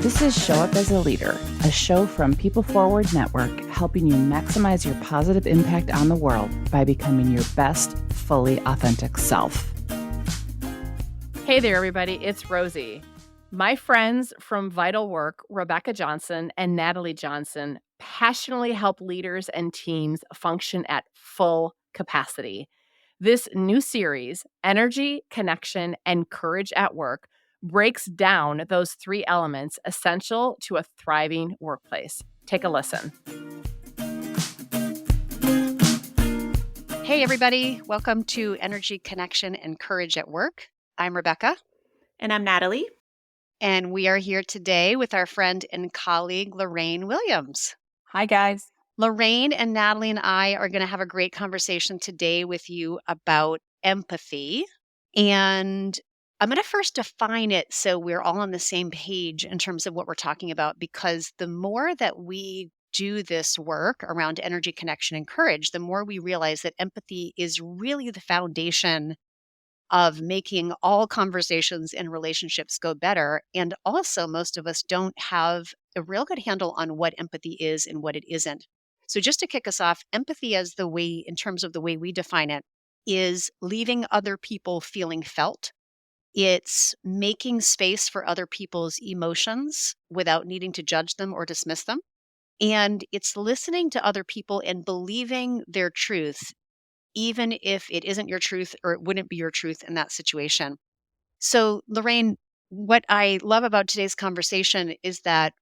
This is Show Up as a Leader, a show from People Forward Network, helping you maximize your positive impact on the world by becoming your best, fully authentic self. Hey there, everybody. It's Rosie. My friends from Vital Work, Rebecca Johnson and Natalie Johnson, passionately help leaders and teams function at full capacity. This new series, Energy, Connection, and Courage at Work, breaks down those three elements essential to a thriving workplace. Take a listen. Hey, everybody. Welcome to Energy, Connection, and Courage at Work. I'm Rebecca. And I'm Natalie. And we are here today with our friend and colleague, Lorraine Williams. Hi, guys. Lorraine and Natalie and I are going to have a great conversation today with you about empathy. And I'm going to first define it so we're all on the same page in terms of what we're talking about, because the more that we do this work around energy, connection, and courage, the more we realize that empathy is really the foundation of making all conversations and relationships go better. And also, most of us don't have a real good handle on what empathy is and what it isn't. So just to kick us off, empathy as the way, in terms of the way we define it, is leaving other people feeling felt. It's making space for other people's emotions without needing to judge them or dismiss them. And it's listening to other people and believing their truth, even if it isn't your truth or it wouldn't be your truth in that situation. So, Lorraine, what I love about today's conversation is that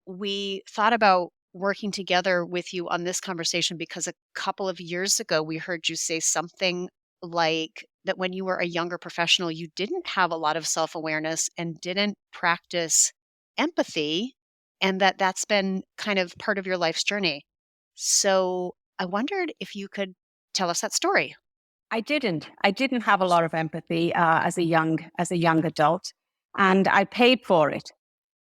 we thought about working together with you on this conversation because a couple of years ago, we heard you say something like that when you were a younger professional, you didn't have a lot of self-awareness and didn't practice empathy, and that's been kind of part of your life's journey. So I wondered if you could tell us that story. I didn't have a lot of empathy as a young adult, and I paid for it.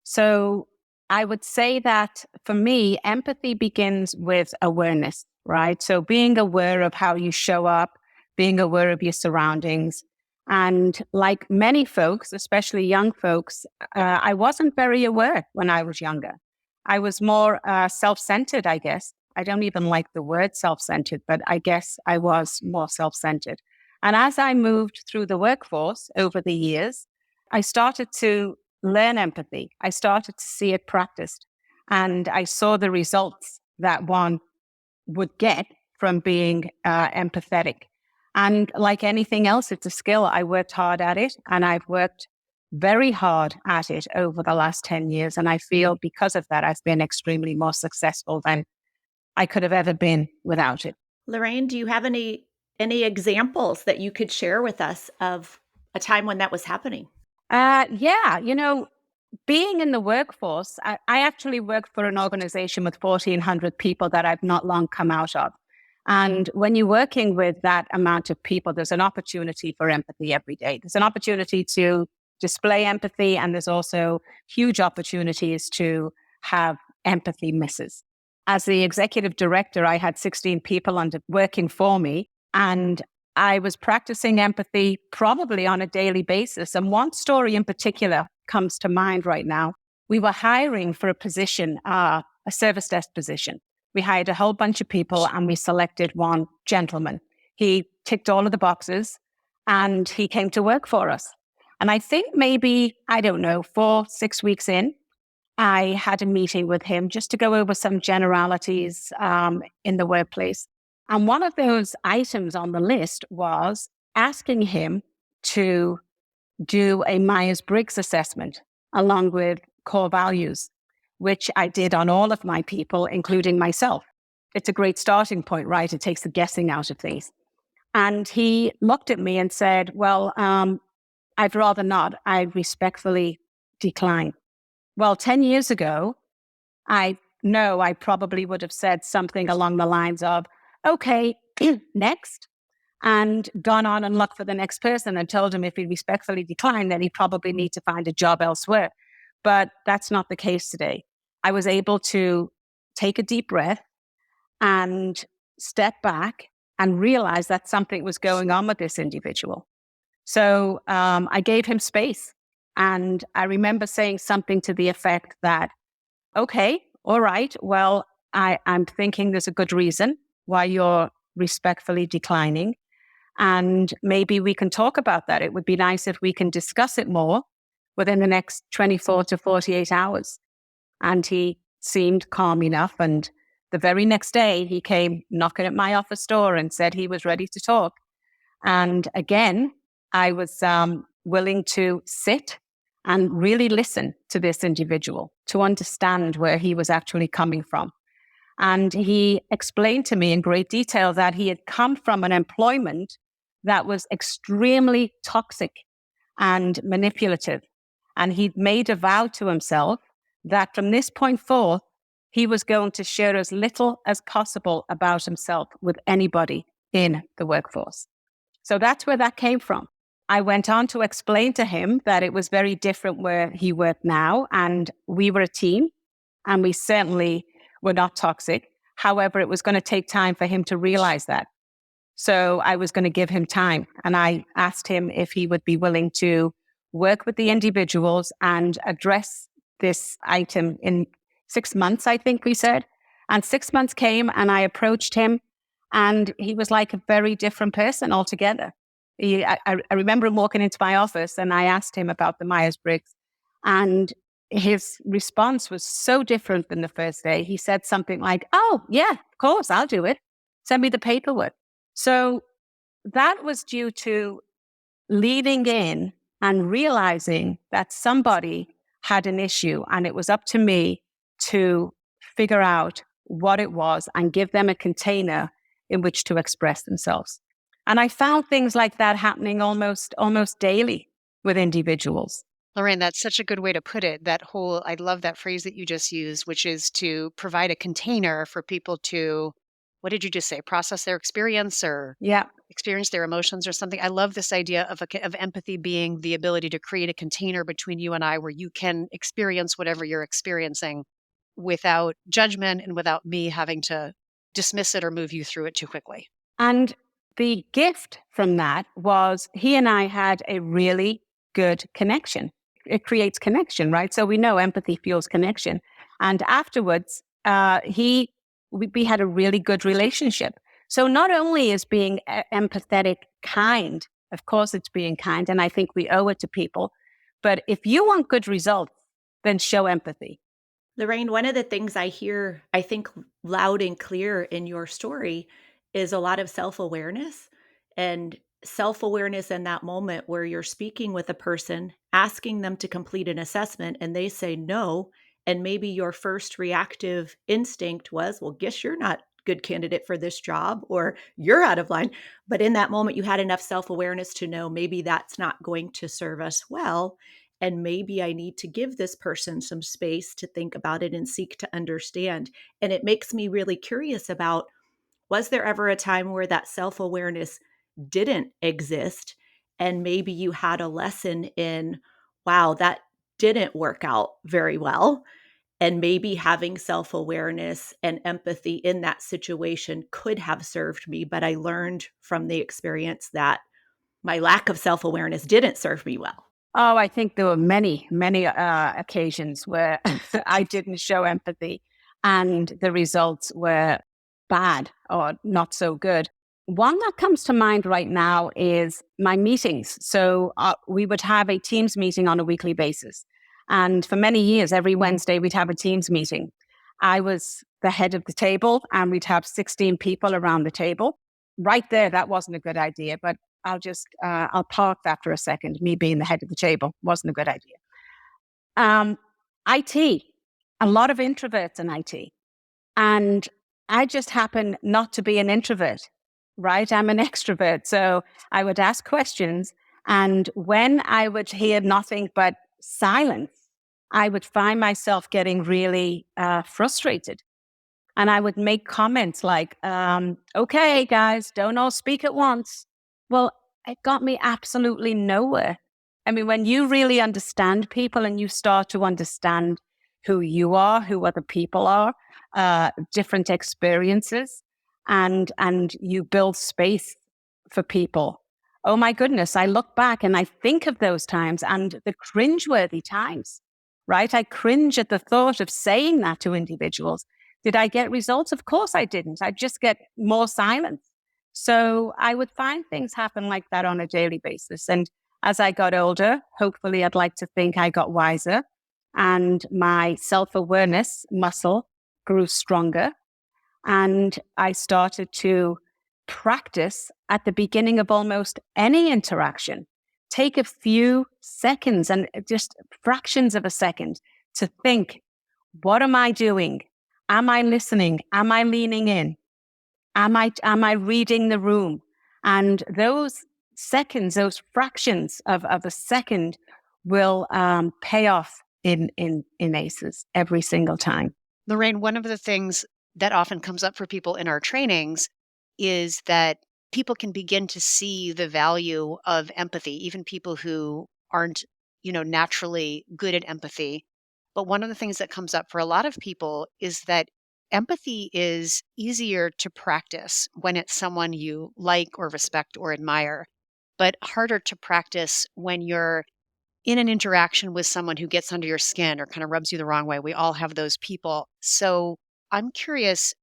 So I would say that for me, empathy begins with awareness, right? So being aware of how you show up, being aware of your surroundings. And like many folks, especially young folks, I wasn't very aware when I was younger. I was more self-centered, I guess. I don't even like the word self-centered, but I guess I was more self-centered. And as I moved through the workforce over the years, I started to learn empathy. I started to see it practiced. And I saw the results that one would get from being empathetic. And like anything else, it's a skill. I worked hard at it, and I've worked very hard at it over the last 10 years. And I feel because of that, I've been extremely more successful than I could have ever been without it. Lorraine, do you have any examples that you could share with us of a time when that was happening? Yeah, being in the workforce, I actually worked for an organization with 1,400 people that I've not long come out of. And when you're working with that amount of people, there's an opportunity for empathy every day. There's an opportunity to display empathy, and there's also huge opportunities to have empathy misses. As the executive director, I had 16 people working for me, and I was practicing empathy probably on a daily basis. And one story in particular comes to mind right now. We were hiring for a position, a service desk position. We hired a whole bunch of people, and we selected one gentleman. He ticked all of the boxes, and he came to work for us. And I think maybe, 4-6 weeks in, I had a meeting with him just to go over some generalities in the workplace. And one of those items on the list was asking him to do a Myers-Briggs assessment along with core values, which I did on all of my people, including myself. It's a great starting point, right? It takes the guessing out of things. And he looked at me and said, well, I'd rather not. I respectfully decline. Well, 10 years ago, I know I probably would have said something along the lines of, okay, next, and gone on and looked for the next person and told him if he respectfully declined, then he'd probably need to find a job elsewhere. But that's not the case today. I was able to take a deep breath and step back and realize that something was going on with this individual. So I gave him space. And I remember saying something to the effect that, okay, all right, well, I'm thinking there's a good reason why you're respectfully declining. And maybe we can talk about that. It would be nice if we can discuss it more within the next 24 to 48 hours. And he seemed calm enough. And the very next day, he came knocking at my office door and said he was ready to talk. And again, I was willing to sit and really listen to this individual to understand where he was actually coming from. And he explained to me in great detail that he had come from an employment that was extremely toxic and manipulative. And he'd made a vow to himself that from this point forth, he was going to share as little as possible about himself with anybody in the workforce. So that's where that came from. I went on to explain to him that it was very different where he worked now, and we were a team, and we certainly were not toxic. However, it was going to take time for him to realize that. So I was going to give him time, and I asked him if he would be willing to work with the individuals and address this item in 6 months, I think we said. And 6 months came, and I approached him, and he was like a very different person altogether. I remember him walking into my office, and I asked him about the Myers-Briggs, and his response was so different than the first day. He said something like, "Oh, yeah, of course, I'll do it. Send me the paperwork." So that was due to leading in and realizing that somebody had an issue, and it was up to me to figure out what it was and give them a container in which to express themselves. And I found things like that happening almost daily with individuals. Lorraine, that's such a good way to put it. I love that phrase that you just used, which is to provide a container for people to, what did you just say? Process their experience or experience their emotions or something. I love this idea of empathy being the ability to create a container between you and I where you can experience whatever you're experiencing without judgment and without me having to dismiss it or move you through it too quickly. And the gift from that was he and I had a really good connection. It creates connection, right? So we know empathy fuels connection. And afterwards, we had a really good relationship. So not only is being empathetic kind, of course it's being kind, and I think we owe it to people, but if you want good results, then show empathy. Lorraine, one of the things I hear, I think loud and clear in your story is a lot of self-awareness, and self-awareness in that moment where you're speaking with a person, asking them to complete an assessment, and they say no. And maybe your first reactive instinct was, well, guess you're not a good candidate for this job, or you're out of line. But in that moment, you had enough self-awareness to know maybe that's not going to serve us well. And maybe I need to give this person some space to think about it and seek to understand. And it makes me really curious about, was there ever a time where that self-awareness didn't exist? And maybe you had a lesson in, wow, that didn't work out very well. And maybe having self-awareness and empathy in that situation could have served me. But I learned from the experience that my lack of self-awareness didn't serve me well. Oh, I think there were many occasions where I didn't show empathy and the results were bad or not so good. One that comes to mind right now is my meetings. So we would have a Teams meeting on a weekly basis. And for many years, every Wednesday, we'd have a Teams meeting. I was the head of the table, and we'd have 16 people around the table. Right there, that wasn't a good idea, but I'll park that for a second. Me being the head of the table wasn't a good idea. IT, a lot of introverts in IT. And I just happen not to be an introvert, right? I'm an extrovert. So I would ask questions. And when I would hear nothing but silence, I would find myself getting really frustrated. And I would make comments like, okay, guys, don't all speak at once. Well, it got me absolutely nowhere. I mean, when you really understand people and you start to understand who you are, who other people are, different experiences, and you build space for people, oh my goodness, I look back and I think of those times and the cringeworthy times, right? I cringe at the thought of saying that to individuals. Did I get results? Of course I didn't. I just get more silence. So I would find things happen like that on a daily basis. And as I got older, hopefully I'd like to think I got wiser and my self-awareness muscle grew stronger. And I started to practice at the beginning of almost any interaction. Take a few seconds and just fractions of a second to think, what am I doing? Am I listening? Am I leaning in? Am I reading the room? And those seconds, those fractions of a second will pay off in ACEs every single time. Lorraine, one of the things that often comes up for people in our trainings is that people can begin to see the value of empathy, even people who aren't, naturally good at empathy. But one of the things that comes up for a lot of people is that empathy is easier to practice when it's someone you like or respect or admire, but harder to practice when you're in an interaction with someone who gets under your skin or kind of rubs you the wrong way. We all have those people. So I'm curious,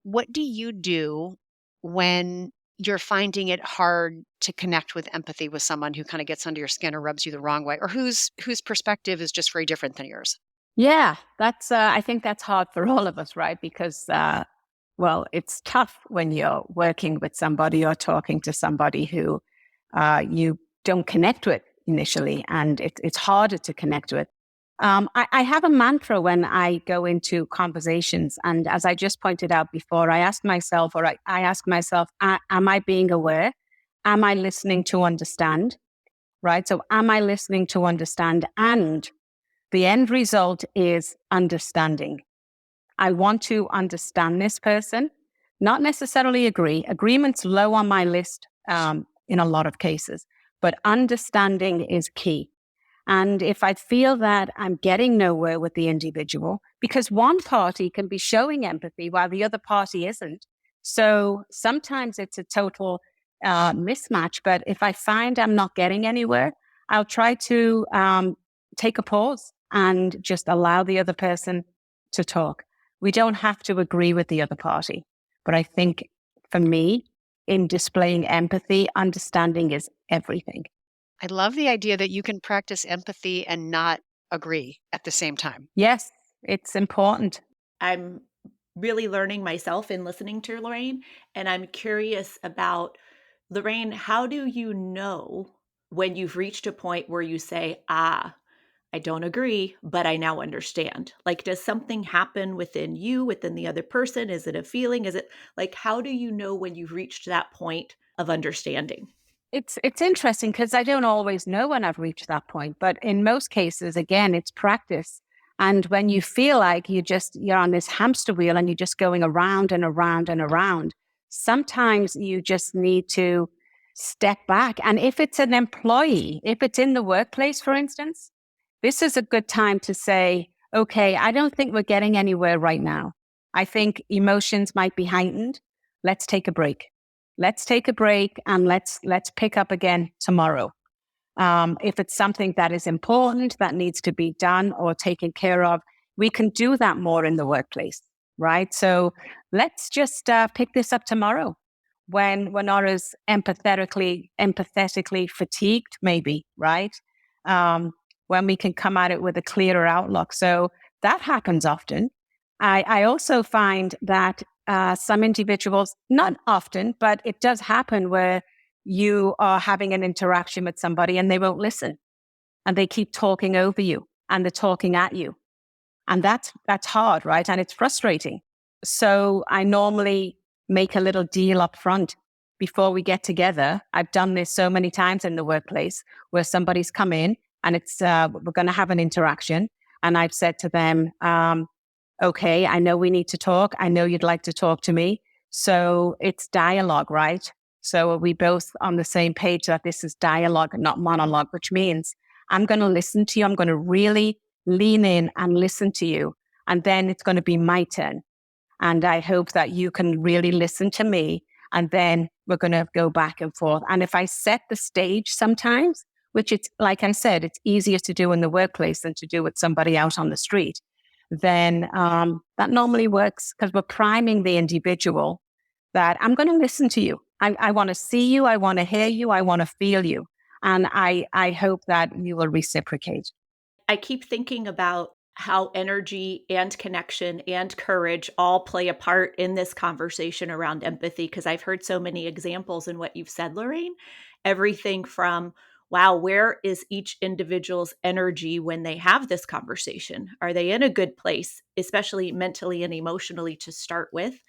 what do you do when you're finding it hard to connect with empathy with someone who kind of gets under your skin or rubs you the wrong way, or whose perspective is just very different than yours? Yeah, that's. I think that's hard for all of us, right? Because, well, it's tough when you're working with somebody or talking to somebody who you don't connect with initially, and it's harder to connect with. I have a mantra when I go into conversations, and as I just pointed out before, I ask myself, am I being aware? Am I listening to understand? Right. So, am I listening to understand? And the end result is understanding. I want to understand this person, not necessarily agree. Agreement's low on my list in a lot of cases, but understanding is key. And if I feel that I'm getting nowhere with the individual, because one party can be showing empathy while the other party isn't. So sometimes it's a total mismatch. But if I find I'm not getting anywhere, I'll try to take a pause and just allow the other person to talk. We don't have to agree with the other party. But I think for me, in displaying empathy, understanding is everything. I love the idea that you can practice empathy and not agree at the same time. Yes, it's important. I'm really learning myself in listening to Lorraine, and I'm curious about, Lorraine, how do you know when you've reached a point where you say, I don't agree, but I now understand? Like, does something happen within you, within the other person? Is it a feeling? Is it like, how do you know when you've reached that point of understanding? It's interesting because I don't always know when I've reached that point, but in most cases, again, it's practice. And when you feel like you're on this hamster wheel and you're just going around and around and around, sometimes you just need to step back. And if it's an employee, if it's in the workplace, for instance, this is a good time to say, okay, I don't think we're getting anywhere right now. I think emotions might be heightened. Let's take a break. Let's take a break and let's pick up again tomorrow. If it's something that is important, that needs to be done or taken care of, we can do that more in the workplace, right? So let's just pick this up tomorrow when we're not as empathetically fatigued, maybe, right? When we can come at it with a clearer outlook. So that happens often. I also find that some individuals, not often, but it does happen where you are having an interaction with somebody and they won't listen and they keep talking over you and they're talking at you. And that's hard, right? And it's frustrating. So I normally make a little deal up front before we get together. I've done this so many times in the workplace where somebody's come in and it's we're going to have an interaction. And I've said to them, okay, I know we need to talk. I know you'd like to talk to me. So it's dialogue, right? So are we both on the same page that this is dialogue, not monologue, which means I'm going to listen to you. I'm going to really lean in and listen to you. And then it's going to be my turn. And I hope that you can really listen to me And then we're going to go back and forth. And if I set the stage sometimes, which it's, like I said, it's easier to do in the workplace than to do with somebody out on the street, then that normally works because we're priming the individual that I'm going to listen to you. I want to see you. I want to hear you. I want to feel you. And I hope that you will reciprocate. I keep thinking about how energy and connection and courage all play a part in this conversation around empathy, because I've heard so many examples in what you've said, Lorraine. Everything from, wow, where is each individual's energy when they have this conversation? Are they in a good place, especially mentally and emotionally to start with?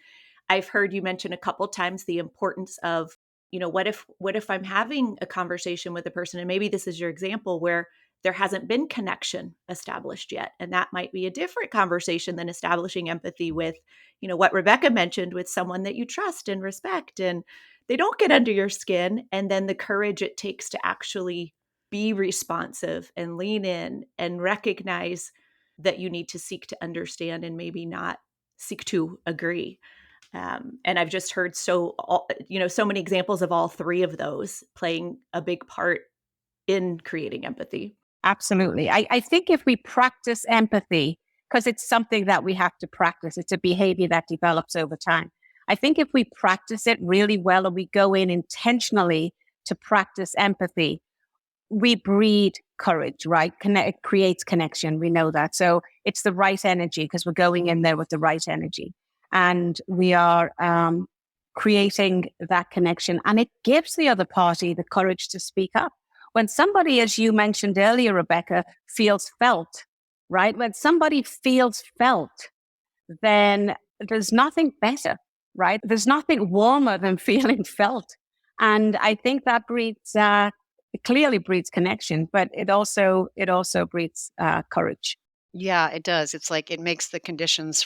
I've heard you mention a couple times the importance of, what if I'm having a conversation with a person, and maybe this is your example where there hasn't been connection established yet, and that might be a different conversation than establishing empathy with, what Rebecca mentioned, with someone that you trust and respect, and they don't get under your skin, and then the courage it takes to actually be responsive and lean in and recognize that you need to seek to understand and maybe not seek to agree. And I've just heard so many examples of all three of those playing a big part in creating empathy. Absolutely. I think if we practice empathy, because it's something that we have to practice, it's a behavior that develops over time. I think if we practice it really well and we go in intentionally to practice empathy, we breed courage, right? It creates connection. We know that. So it's the right energy because we're going in there with the right energy. And we are creating that connection. And it gives the other party the courage to speak up. When somebody, as you mentioned earlier, Rebecca, feels felt, right? When somebody feels felt, then there's nothing better, right? There's nothing warmer than feeling felt. And I think that it clearly breeds connection, but it also breeds courage. Yeah, it does. It's like it makes the conditions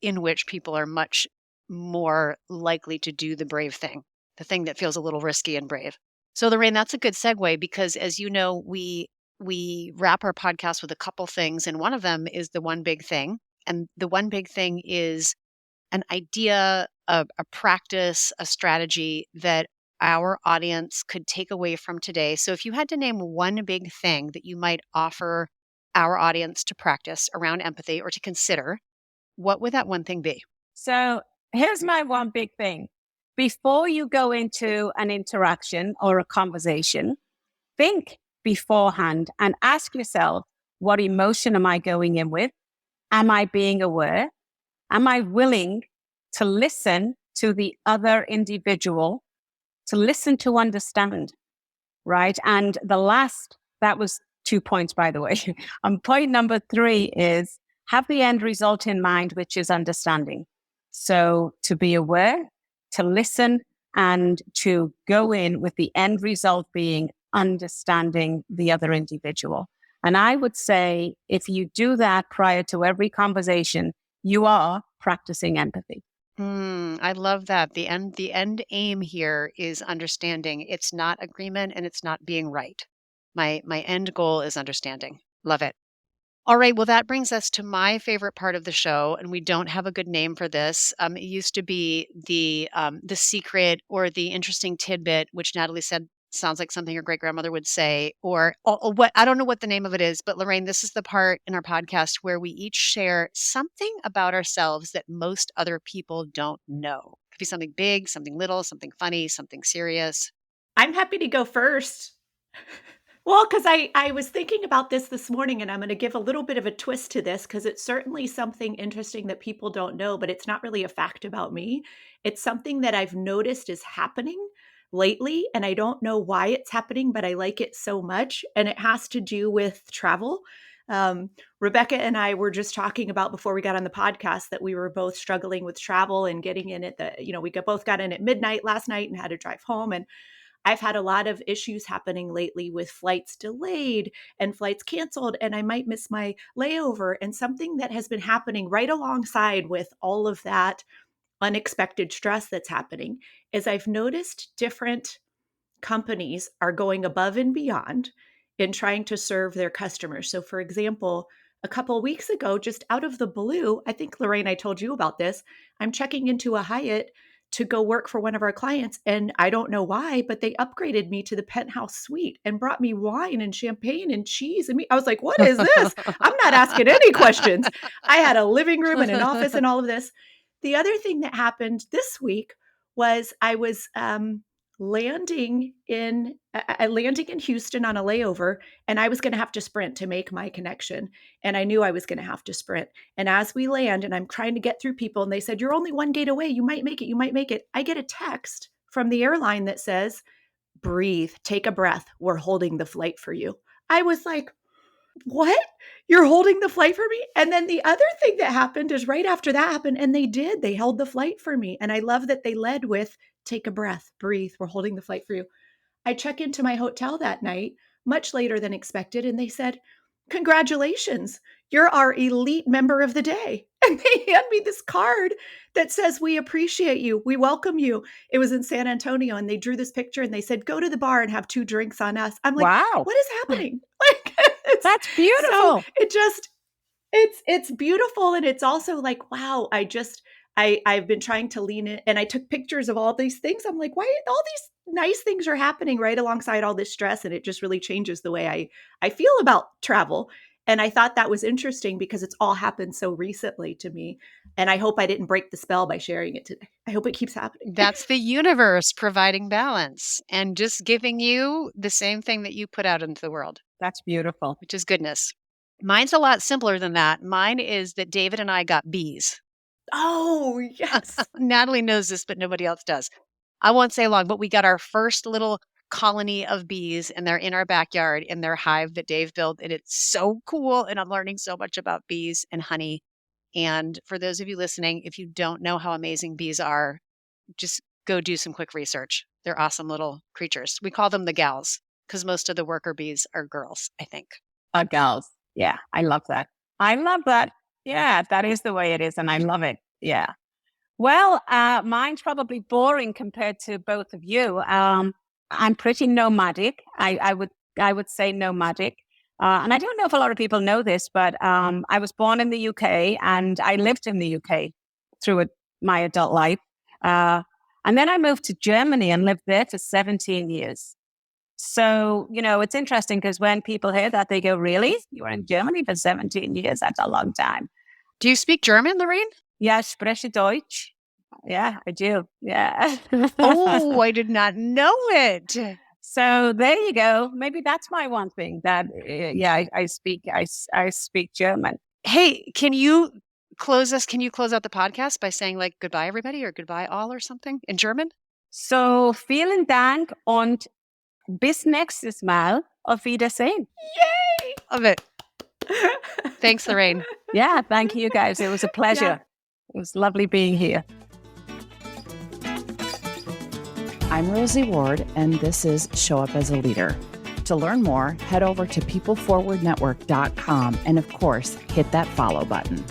in which people are much more likely to do the brave thing, the thing that feels a little risky and brave. So, Lorraine, that's a good segue because, as you know, we wrap our podcast with a couple things, and one of them is the one big thing. And the one big thing is an idea, a practice, a strategy that our audience could take away from today. So, if you had to name one big thing that you might offer our audience to practice around empathy or to consider, what would that one thing be? So here's my one big thing. Before you go into an interaction or a conversation, think beforehand and ask yourself, what emotion am I going in with? Am I being aware? Am I willing to listen to the other individual, to listen to understand, right? And that was 2 points, by the way. Point number 3 is have the end result in mind, which is understanding. So to be aware, to listen, and to go in with the end result being understanding the other individual. And I would say if you do that prior to every conversation, you are practicing empathy. I love that. The end aim here is understanding. It's not agreement and it's not being right. My end goal is understanding. Love it. All right. Well, that brings us to my favorite part of the show, and we don't have a good name for this. It used to be the secret or the interesting tidbit, which Natalie said sounds like something her great grandmother would say, or what I don't know what the name of it is. But Lorraine, this is the part in our podcast where we each share something about ourselves that most other people don't know. It could be something big, something little, something funny, something serious. I'm happy to go first. Well, because I was thinking about this morning, and I'm going to give a little bit of a twist to this because it's certainly something interesting that people don't know, but it's not really a fact about me. It's something that I've noticed is happening lately, and I don't know why it's happening, but I like it so much. And it has to do with travel. Rebecca and I were just talking about before we got on the podcast that we were both struggling with travel and getting in at both got in at midnight last night and had to drive home. And I've had a lot of issues happening lately with flights delayed and flights canceled, and I might miss my layover. And something that has been happening right alongside with all of that unexpected stress that's happening is I've noticed different companies are going above and beyond in trying to serve their customers. So, for example, a couple of weeks ago, just out of the blue, I think, Lorraine, I told you about this. I'm checking into a Hyatt to go work for one of our clients. And I don't know why, but they upgraded me to the penthouse suite and brought me wine and champagne and cheese and meat. I was like, what is this? I'm not asking any questions. I had a living room and an office and all of this. The other thing that happened this week was I was landing in Houston on a layover, and I was going to have to sprint to make my connection. And I knew I was going to have to sprint. And as we land and I'm trying to get through people, and they said, you're only one gate away. You might make it. You might make it. I get a text from the airline that says, breathe, take a breath. We're holding the flight for you. I was like, what? You're holding the flight for me? And then the other thing that happened is right after that happened, and they held the flight for me. And I love that they led with, take a breath, breathe. We're holding the flight for you. I check into my hotel that night, much later than expected, and they said, congratulations, you're our elite member of the day. And they hand me this card that says, we appreciate you. We welcome you. It was in San Antonio, and they drew this picture and they said, go to the bar and have 2 drinks on us. I'm like, Wow. what is happening? Like, That's beautiful. So it's beautiful. And it's also like, wow, I've been trying to lean in, and I took pictures of all these things. I'm like, why all these nice things are happening right alongside all this stress? And it just really changes the way I feel about travel. And I thought that was interesting because it's all happened so recently to me. And I hope I didn't break the spell by sharing it today. I hope it keeps happening. That's the universe providing balance and just giving you the same thing that you put out into the world. That's beautiful. Which is goodness. Mine's a lot simpler than that. Mine is that David and I got bees. Oh, yes. Natalie knows this, but nobody else does. I won't say long, but we got our first little colony of bees, and they're in our backyard in their hive that Dave built. And it's so cool. And I'm learning so much about bees and honey. And for those of you listening, if you don't know how amazing bees are, just go do some quick research. They're awesome little creatures. We call them the gals because most of the worker bees are girls, I think. Gals. Yeah, I love that. I love that. Yeah, that is the way it is. And I love it. Yeah. Well, mine's probably boring compared to both of you. I'm pretty nomadic. I would say nomadic. And I don't know if a lot of people know this, but I was born in the UK and I lived in the UK through my adult life. And then I moved to Germany and lived there for 17 years. So, it's interesting because when people hear that, they go, really? You were in Germany for 17 years? That's a long time. Do you speak German, Lorraine? Ja, ich spreche Deutsch. Yeah, I do. Yeah. Oh, I did not know it. So there you go. Maybe that's my one thing that, I speak German. Hey, can you close out the podcast by saying like goodbye, everybody, or goodbye all or something in German? So vielen Dank und bis nächstes Mal. Auf Wiedersehen. Yay! Love it. Thanks, Lorraine. Yeah, thank you guys. It was a pleasure. Yeah. It was lovely being here. I'm Rosie Ward, and this is Show Up as a Leader. To learn more, head over to peopleforwardnetwork.com and, of course, hit that follow button.